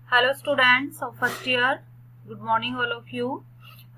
Hello students of first year, good morning all of you.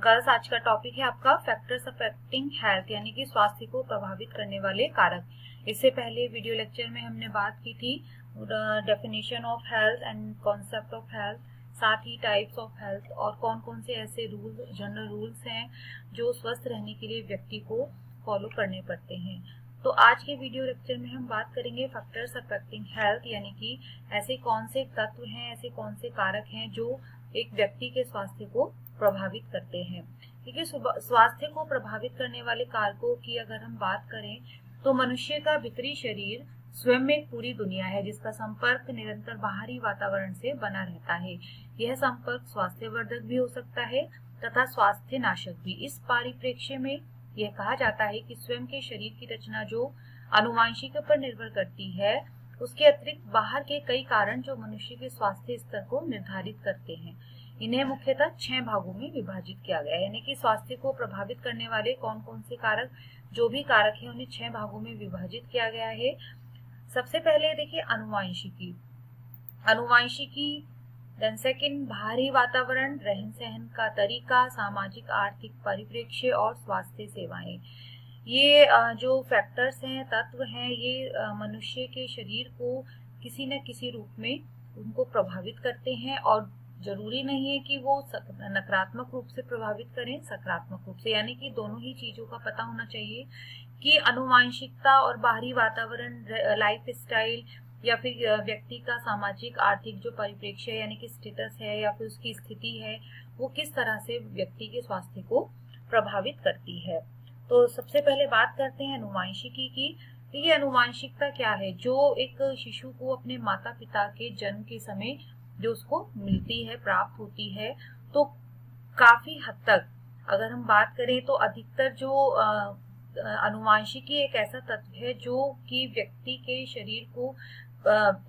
Girls, आज का topic है आपका फैक्टर्स अफेक्टिंग हेल्थ, यानी कि स्वास्थ्य को प्रभावित करने वाले कारक। इससे पहले वीडियो लेक्चर में हमने बात की थी definition of health and concept of health, साथ ही टाइप्स ऑफ हेल्थ और कौन कौन से ऐसे रूल्स, जनरल रूल्स हैं जो स्वस्थ रहने के लिए व्यक्ति को फॉलो करने पड़ते हैं। तो आज के वीडियो लेक्चर में हम बात करेंगे फैक्टर्स अफेक्टिंग हेल्थ, यानी कि ऐसे कौन से तत्व हैं, ऐसे कौन से कारक हैं जो एक व्यक्ति के स्वास्थ्य को प्रभावित करते हैं। ठीक है, स्वास्थ्य को प्रभावित करने वाले कारकों की अगर हम बात करें तो मनुष्य का भीतरी शरीर स्वयं में एक पूरी दुनिया है जिसका संपर्क निरंतर बाहरी वातावरण से बना रहता है। यह संपर्क स्वास्थ्यवर्धक भी हो सकता है तथा स्वास्थ्य नाशक भी। इस परिप्रेक्ष्य में यह कहा जाता है कि स्वयं के शरीर की रचना जो आनुवांशिक पर निर्भर करती है, उसके अतिरिक्त बाहर के कई कारण जो मनुष्य के स्वास्थ्य स्तर को निर्धारित करते हैं। इन्हें मुख्यतः 6 भागों में विभाजित किया गया है, यानी कि स्वास्थ्य को प्रभावित करने वाले कौन कौन से कारक, जो भी कारक है उन्हें 6 भागों में विभाजित किया गया है। सबसे पहले देखिए अनुवांशिकी। देन सेकंड बाहरी वातावरण, रहन सहन का तरीका, सामाजिक आर्थिक परिप्रेक्ष्य और स्वास्थ्य सेवाएं। ये जो फैक्टर्स हैं, तत्व हैं, ये मनुष्य के शरीर को किसी न किसी रूप में उनको प्रभावित करते हैं और जरूरी नहीं है कि वो नकारात्मक रूप से प्रभावित करें, सकारात्मक रूप से, यानी कि दोनों ही चीजों का पता होना चाहिए कि अनुवांशिकता और बाहरी वातावरण, लाइफ स्टाइल या फिर व्यक्ति का सामाजिक आर्थिक जो परिप्रेक्ष्य यानी कि स्टेटस है या फिर उसकी स्थिति है, वो किस तरह से व्यक्ति के स्वास्थ्य को प्रभावित करती है। तो सबसे पहले बात करते हैं अनुवांशिकी की। ये अनुवांशिकता क्या है? जो एक शिशु को अपने माता पिता के जन्म के समय जो उसको मिलती है, प्राप्त होती है, तो काफी हद तक अगर हम बात करें तो अधिकतर जो अनुवांशिकी एक ऐसा तत्व है जो कि व्यक्ति के शरीर को,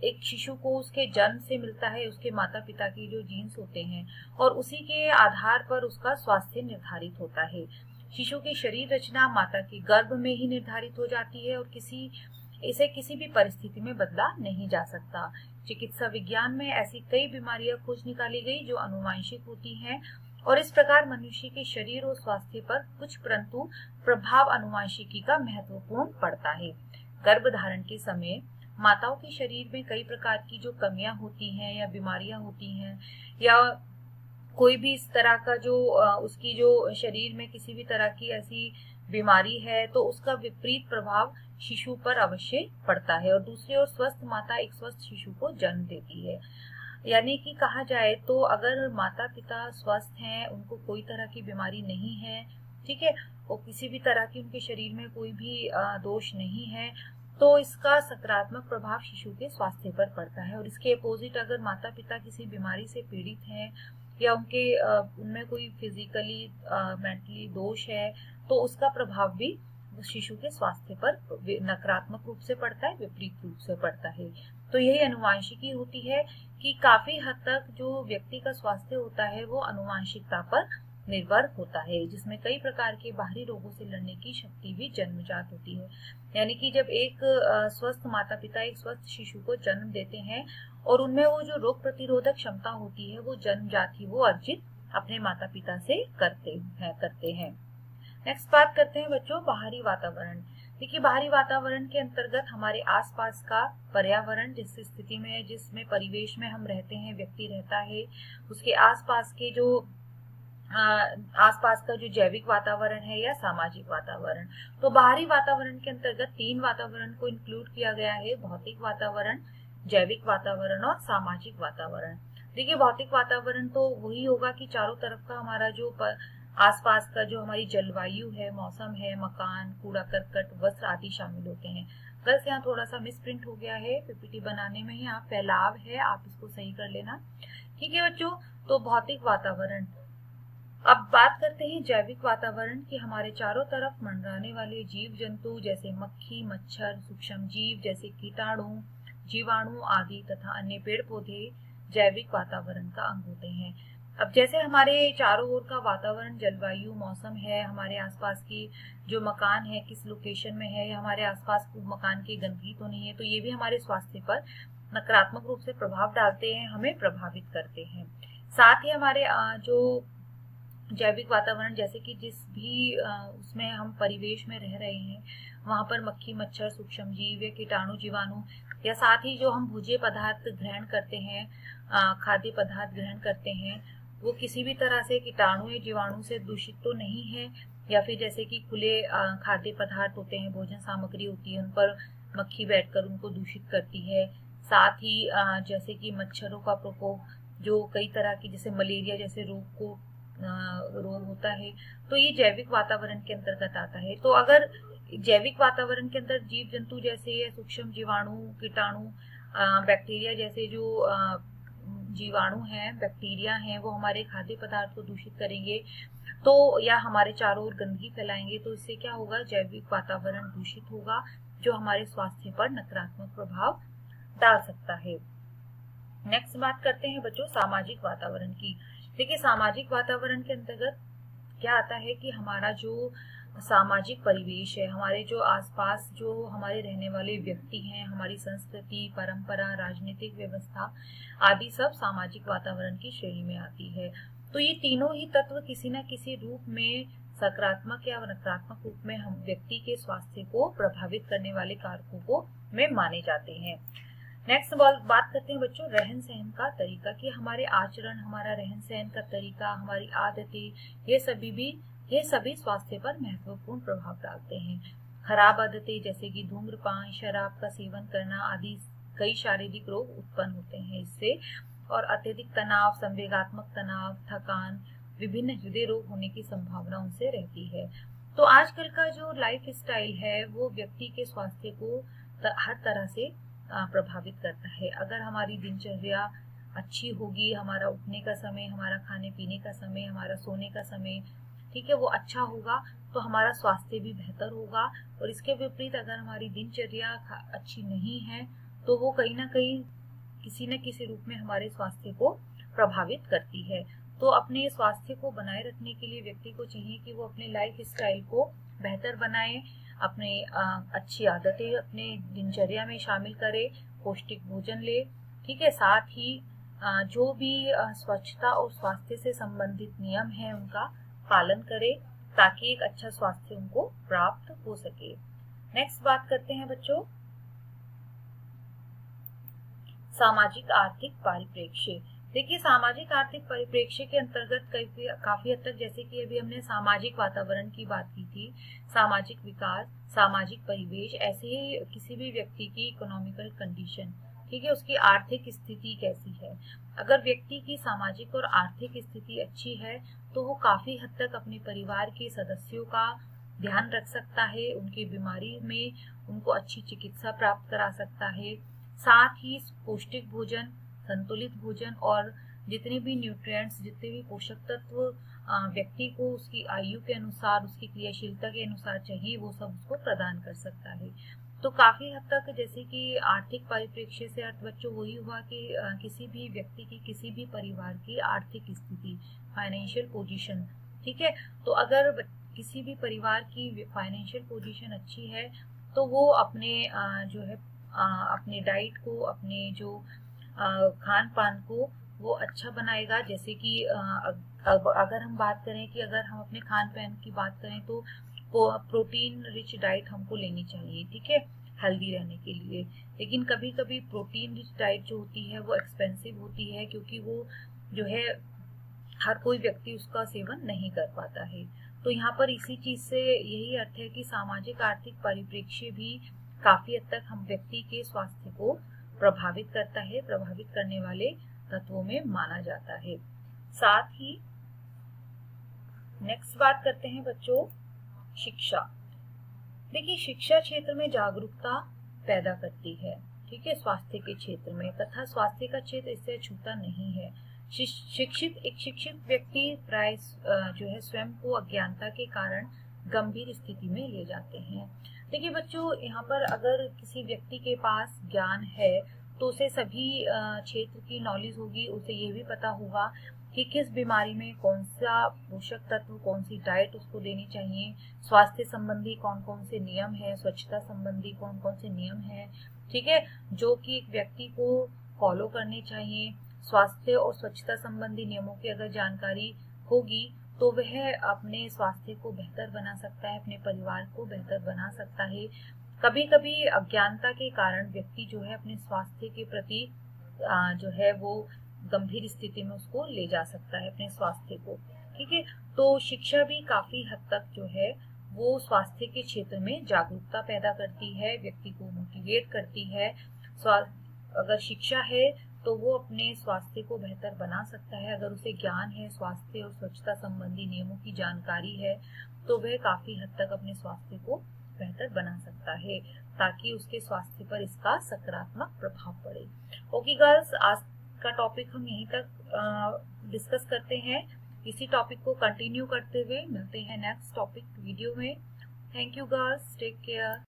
एक शिशु को उसके जन्म से मिलता है, उसके माता पिता की जो जीन्स होते हैं, और उसी के आधार पर उसका स्वास्थ्य निर्धारित होता है। शिशु की शरीर रचना माता के गर्भ में ही निर्धारित हो जाती है और इसे किसी भी परिस्थिति में बदला नहीं जा सकता। चिकित्सा विज्ञान में ऐसी कई बीमारियां खोज निकाली गई जो अनुवांशिक होती हैं और इस प्रकार मनुष्य के शरीर और स्वास्थ्य पर कुछ परंतु प्रभाव अनुवांशिकी का महत्वपूर्ण पड़ता है। गर्भधारण के समय माताओं के शरीर में कई प्रकार की जो कमियां होती हैं या बीमारियां होती हैं, या कोई भी इस तरह का जो उसकी जो शरीर में किसी भी तरह की ऐसी बीमारी है, तो उसका विपरीत प्रभाव शिशु पर अवश्य पड़ता है। और दूसरी ओर स्वस्थ माता एक स्वस्थ शिशु को जन्म देती है। यानी कि कहा जाए तो अगर माता पिता स्वस्थ हैं, उनको कोई तरह की बीमारी नहीं है, ठीक है, और किसी भी तरह की उनके शरीर में कोई भी दोष नहीं है, तो इसका सकारात्मक प्रभाव शिशु के स्वास्थ्य पर पड़ता है। और इसके अपोजिट अगर माता पिता किसी बीमारी से पीड़ित हैं या उनमें कोई फिजिकली मेंटली दोष है, तो उसका प्रभाव भी शिशु के स्वास्थ्य पर नकारात्मक रूप से पड़ता है, विपरीत रूप से पड़ता है। तो यही अनुवांशिकी होती है कि काफी हद तक जो व्यक्ति का स्वास्थ्य होता है वो अनुवांशिकता पर निर्भर होता है, जिसमें कई प्रकार के बाहरी रोगों से लड़ने की शक्ति भी जन्मजात होती है। यानी कि जब एक स्वस्थ माता पिता एक स्वस्थ शिशु को जन्म देते हैं और उनमें वो जो रोग प्रतिरोधक क्षमता होती है वो जन्मजात ही वो अर्जित अपने माता पिता से करते हैं। नेक्स्ट बात करते हैं बच्चों बाहरी वातावरण। देखिए, बाहरी वातावरण के अंतर्गत हमारे आसपास का पर्यावरण, जिस स्थिति में, जिसमें परिवेश में हम रहते हैं, व्यक्ति रहता है, उसके आसपास का जो जैविक वातावरण है या सामाजिक वातावरण। तो बाहरी वातावरण के अंतर्गत 3 वातावरण को इंक्लूड किया गया है: भौतिक वातावरण, जैविक वातावरण और सामाजिक वातावरण। देखिए, भौतिक वातावरण तो वही होगा कि चारों तरफ का हमारा जो आसपास का जो हमारी जलवायु है, मौसम है, मकान, कूड़ा करकट, वस्त्र आदि शामिल होते हैं। बस यहाँ थोड़ा सा मिसप्रिंट हो गया है पीपीटी बनाने में, यहाँ फैलाव है, आप इसको सही कर लेना। ठीक है बच्चों, तो भौतिक वातावरण। अब बात करते हैं जैविक वातावरण की। हमारे चारों तरफ मंडराने वाले जीव जंतु जैसे मक्खी, मच्छर, सूक्ष्म जीव जैसे कीटाणु, जीवाणु आदि तथा अन्य पेड़ पौधे जैविक वातावरण का अंग होते हैं। अब जैसे हमारे चारों ओर का वातावरण, जलवायु, मौसम है, हमारे आसपास की जो मकान है किस लोकेशन में है, या हमारे आसपास मकान की गंदगी तो नहीं है, तो ये भी हमारे स्वास्थ्य पर नकारात्मक रूप से प्रभाव डालते हैं, हमें प्रभावित करते हैं। साथ ही हमारे जो जैविक वातावरण, जैसे कि जिस भी उसमें हम परिवेश में रह रहे हैं, वहां पर मक्खी, मच्छर, सूक्ष्म जीव या कीटाणु, जीवाणु, या साथ ही जो हम भुजे पदार्थ ग्रहण करते हैं, खाद्य पदार्थ ग्रहण करते हैं, वो किसी भी तरह से कीटाणु या जीवाणु से दूषित तो नहीं है, या फिर जैसे कि खुले खाद्य पदार्थ होते हैं, भोजन सामग्री होती है, उन पर मक्खी बैठकर उनको दूषित करती है। साथ ही जैसे कि मच्छरों का प्रकोप, जो कई तरह की जैसे मलेरिया जैसे रोग होता है, तो ये जैविक वातावरण के अंतर्गत आता है। तो अगर जैविक वातावरण के अंदर जीव जंतु जैसे सूक्ष्म जीवाणु, कीटाणु, बैक्टीरिया जैसे जो जीवाणु हैं, बैक्टीरिया हैं, वो हमारे खाद्य पदार्थ को दूषित करेंगे, तो या हमारे चारों ओर गंदगी फैलाएंगे, तो इससे क्या होगा, जैविक वातावरण दूषित होगा, जो हमारे स्वास्थ्य पर नकारात्मक प्रभाव डाल सकता है। नेक्स्ट बात करते हैं बच्चों सामाजिक वातावरण की। देखिए, सामाजिक वातावरण के अंतर्गत क्या आता है कि हमारा जो सामाजिक परिवेश है, हमारे जो आसपास जो हमारे रहने वाले व्यक्ति हैं, हमारी संस्कृति, परंपरा, राजनीतिक व्यवस्था आदि सब सामाजिक वातावरण की श्रेणी में आती है। तो ये तीनों ही तत्व किसी न किसी रूप में, सकारात्मक या नकारात्मक रूप में, हम व्यक्ति के स्वास्थ्य को प्रभावित करने वाले कारकों को में माने जाते हैं। नेक्स्ट बात करते हैं बच्चों रहन सहन का तरीका, कि हमारे आचरण, हमारा रहन सहन का तरीका, हमारी आदतें, ये सभी स्वास्थ्य पर महत्वपूर्ण प्रभाव डालते हैं। खराब आदतें जैसे कि धूम्रपान, शराब का सेवन करना आदि कई शारीरिक रोग उत्पन्न होते हैं इससे, और अत्यधिक तनाव, संवेगात्मक तनाव, थकान, विभिन्न हृदय रोग होने की संभावना उनसे रहती है। तो आजकल का जो लाइफ स्टाइल है वो व्यक्ति के स्वास्थ्य को हर तरह से प्रभावित करता है। अगर हमारी दिनचर्या अच्छी होगी, हमारा उठने का समय, हमारा खाने पीने का समय, हमारा सोने का समय, ठीक है, वो अच्छा होगा, तो हमारा स्वास्थ्य भी बेहतर होगा। और इसके विपरीत अगर हमारी दिनचर्या अच्छी नहीं है, तो वो कहीं ना कहीं किसी न किसी रूप में हमारे स्वास्थ्य को प्रभावित करती है। तो अपने स्वास्थ्य को बनाए रखने के लिए व्यक्ति को चाहिए कि वो अपने लाइफ स्टाइल को बेहतर बनाए, अपने अच्छी आदतें अपने दिनचर्या में शामिल करे, पौष्टिक भोजन ले, ठीक है, साथ ही जो भी स्वच्छता और स्वास्थ्य से संबंधित नियम है उनका पालन करे, ताकि एक अच्छा स्वास्थ्य उनको प्राप्त हो सके। नेक्स्ट बात करते हैं बच्चों सामाजिक आर्थिक परिप्रेक्ष्य। देखिए, सामाजिक आर्थिक परिप्रेक्ष्य के अंतर्गत काफी हद तक, जैसे कि अभी हमने सामाजिक वातावरण की बात की थी, सामाजिक विकास, सामाजिक परिवेश, ऐसे ही किसी भी व्यक्ति की इकोनॉमिकल कंडीशन, ठीक है, उसकी आर्थिक स्थिति कैसी है। अगर व्यक्ति की सामाजिक और आर्थिक स्थिति अच्छी है, तो वो काफी हद तक अपने परिवार के सदस्यों का ध्यान रख सकता है, उनकी बीमारी में उनको अच्छी चिकित्सा प्राप्त करा सकता है। साथ ही पौष्टिक भोजन, संतुलित भोजन और जितने भी न्यूट्रिएंट्स, जितने भी पोषक तत्व व्यक्ति को उसकी आयु के अनुसार, उसकी क्रियाशीलता के अनुसार चाहिए, वो सब उसको प्रदान कर सकता है। तो काफी हद तक, जैसे कि आर्थिक परिप्रेक्ष्य से अर्थ बच्चों वही हुआ कि किसी भी व्यक्ति की, किसी भी परिवार की आर्थिक स्थिति, फाइनेंशियल पोजीशन, ठीक है। तो अगर किसी भी परिवार की फाइनेंशियल पोजीशन अच्छी है, तो वो अपने जो है अपने डाइट को, अपने जो खान पान को वो अच्छा बनाएगा। जैसे कि अगर हम बात करें कि अगर हम अपने खान पान की बात करें, तो प्रोटीन रिच डाइट हमको लेनी चाहिए, ठीक है, हेल्दी रहने के लिए। लेकिन कभी कभी प्रोटीन रिच डाइट जो होती है वो एक्सपेंसिव होती है, क्योंकि वो जो है हर कोई व्यक्ति उसका सेवन नहीं कर पाता है। तो यहाँ पर इसी चीज से यही अर्थ है कि सामाजिक आर्थिक परिप्रेक्ष्य भी काफी हद तक हम व्यक्ति के स्वास्थ्य को प्रभावित करता है, प्रभावित करने वाले तत्वों में माना जाता है। साथ ही नेक्स्ट बात करते हैं बच्चों शिक्षा। देखिए, शिक्षा क्षेत्र में जागरूकता पैदा करती है, ठीक है, स्वास्थ्य के क्षेत्र में, तथा स्वास्थ्य का क्षेत्र इससे अछूता नहीं है। एक शिक्षित व्यक्ति प्राय जो है स्वयं को अज्ञानता के कारण गंभीर स्थिति में ले जाते हैं। देखिए बच्चों, यहाँ पर अगर किसी व्यक्ति के पास ज्ञान है, तो उसे सभी क्षेत्र की नॉलेज होगी, उसे ये भी पता होगा कि किस बीमारी में कौन सा पोषक तत्व, कौन सी डाइट उसको देनी चाहिए, स्वास्थ्य संबंधी कौन कौन से नियम है, स्वच्छता संबंधी कौन कौन से नियम है, ठीक है, जो कि एक व्यक्ति को फॉलो करने चाहिए। स्वास्थ्य और स्वच्छता संबंधी नियमों की अगर जानकारी होगी तो वह अपने स्वास्थ्य को बेहतर बना सकता है, अपने परिवार को बेहतर बना सकता है। कभी कभी अज्ञानता के कारण व्यक्ति जो है अपने स्वास्थ्य के प्रति जो है वो गंभीर स्थिति में उसको ले जा सकता है, अपने स्वास्थ्य को। ठीक है, तो शिक्षा भी काफी हद तक जो है वो स्वास्थ्य के क्षेत्र में जागरूकता पैदा करती है, व्यक्ति को मोटिवेट करती है। अगर शिक्षा है तो वो अपने स्वास्थ्य को बेहतर बना सकता है। अगर उसे ज्ञान है, स्वास्थ्य और स्वच्छता संबंधी नियमों की जानकारी है, तो वह काफी हद तक अपने स्वास्थ्य को बेहतर बना सकता है, ताकि उसके स्वास्थ्य पर इसका सकारात्मक प्रभाव पड़े। ओके गर्ल्स, आज का टॉपिक हम यहीं तक डिस्कस करते हैं। इसी टॉपिक को कंटिन्यू करते हुए मिलते हैं नेक्स्ट टॉपिक वीडियो में। Thank you girls, take care.